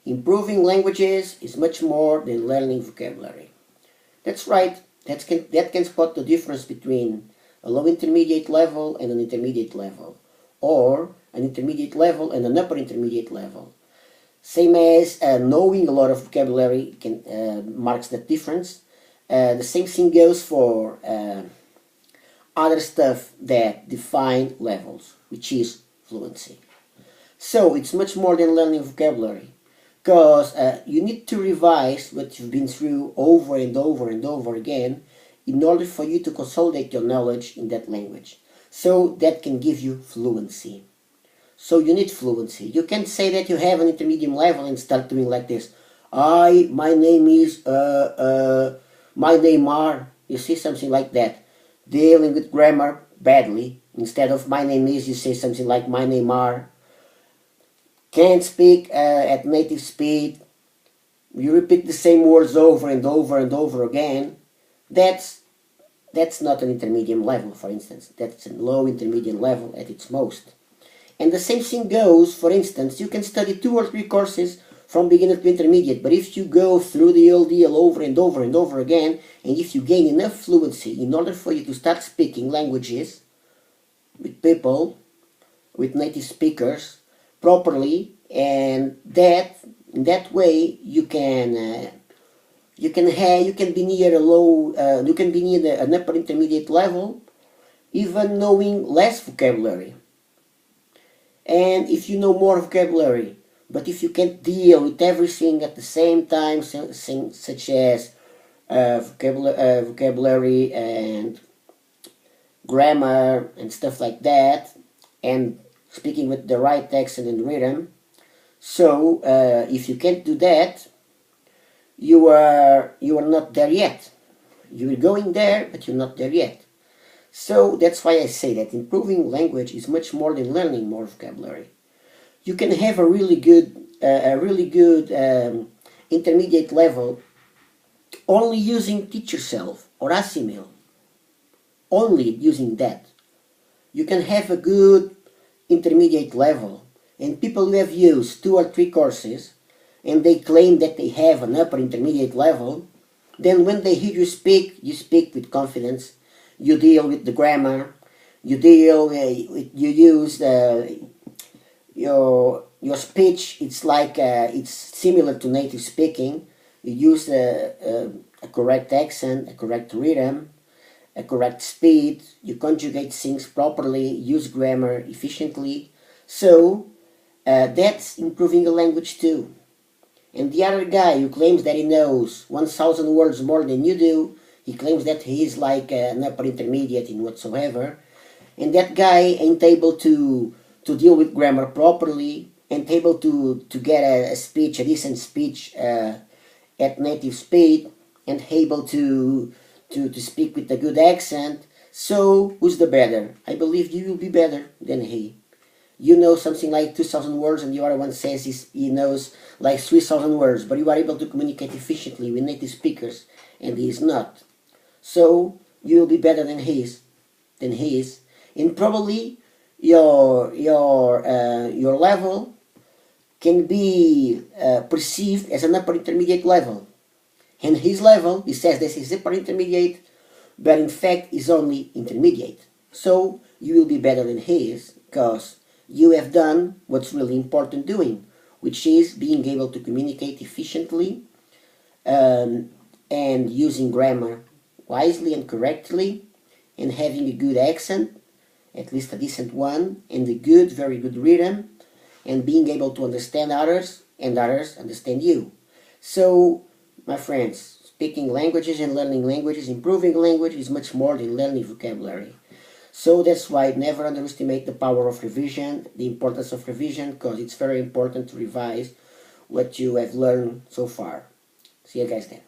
Improving languages is much more than learning vocabulary. That's right, that can spot the difference between a low intermediate level and an intermediate level, or an intermediate level and an upper intermediate level. Same as knowing a lot of vocabulary marks that difference. The same thing goes for other stuff that define levels, which is fluency. So it's much more than learning vocabulary, because you need to revise what you've been through over and over and over again in order for you to consolidate your knowledge in that language. So that can give you fluency. So you need fluency. You can't say that you have an intermediate level and start doing like this. My name is, my name are, you see, something like that. Dealing with grammar badly. Instead of my name is, you say something like my name are. Can't speak at native speed. You repeat the same words over and over and over again. That's not an intermediate level, for instance. That's a low intermediate level at its most. And the same thing goes, for instance, you can study 2 or 3 courses from beginner to intermediate, but if you go through the whole deal over and over and over again, and if you gain enough fluency in order for you to start speaking languages with people, with native speakers, properly, and in that way you can be near a low, you can be near an upper intermediate level, even knowing less vocabulary. And if you know more vocabulary, but if you can't deal with everything at the same time, such as vocabulary and grammar and stuff like that, and speaking with the right accent and rhythm, so if you can't do that, you are not there yet. You're going there, but you're not there yet. So that's why I say that improving language is much more than learning more vocabulary. You can have a really good intermediate level only using Teach Yourself or Assimil. Only using that. You can have a good intermediate level, and people who have used 2 or 3 courses and they claim that they have an upper intermediate level, then when they hear you speak with confidence. You deal with the grammar, you use your speech. It's like it's similar to native speaking. You use a correct accent, a correct rhythm, a correct speed. You conjugate things properly, use grammar efficiently. So that's improving a language too. And the other guy who claims that he knows 1,000 words more than you do, he claims that he is like an upper intermediate in whatsoever, and that guy ain't able to deal with grammar properly, ain't able to get a decent speech at native speed, and able to speak with a good accent. So who's the better? I believe you will be better than he. You know something like 2,000 words, and the other one says he knows like 3,000 words, but you are able to communicate efficiently with native speakers, and he is not. So you will be better than he is, and probably your level can be perceived as an upper intermediate level, and his level, he says this is upper intermediate, but in fact is only intermediate. So you will be better than he is, because you have done what's really important doing, which is being able to communicate efficiently and using grammar wisely and correctly, and having a good accent, at least a decent one, and a good, very good rhythm, and being able to understand others, and others understand you. So, my friends, speaking languages and learning languages, improving language is much more than learning vocabulary. So that's why never underestimate the power of revision, the importance of revision, because it's very important to revise what you have learned so far. See you guys then.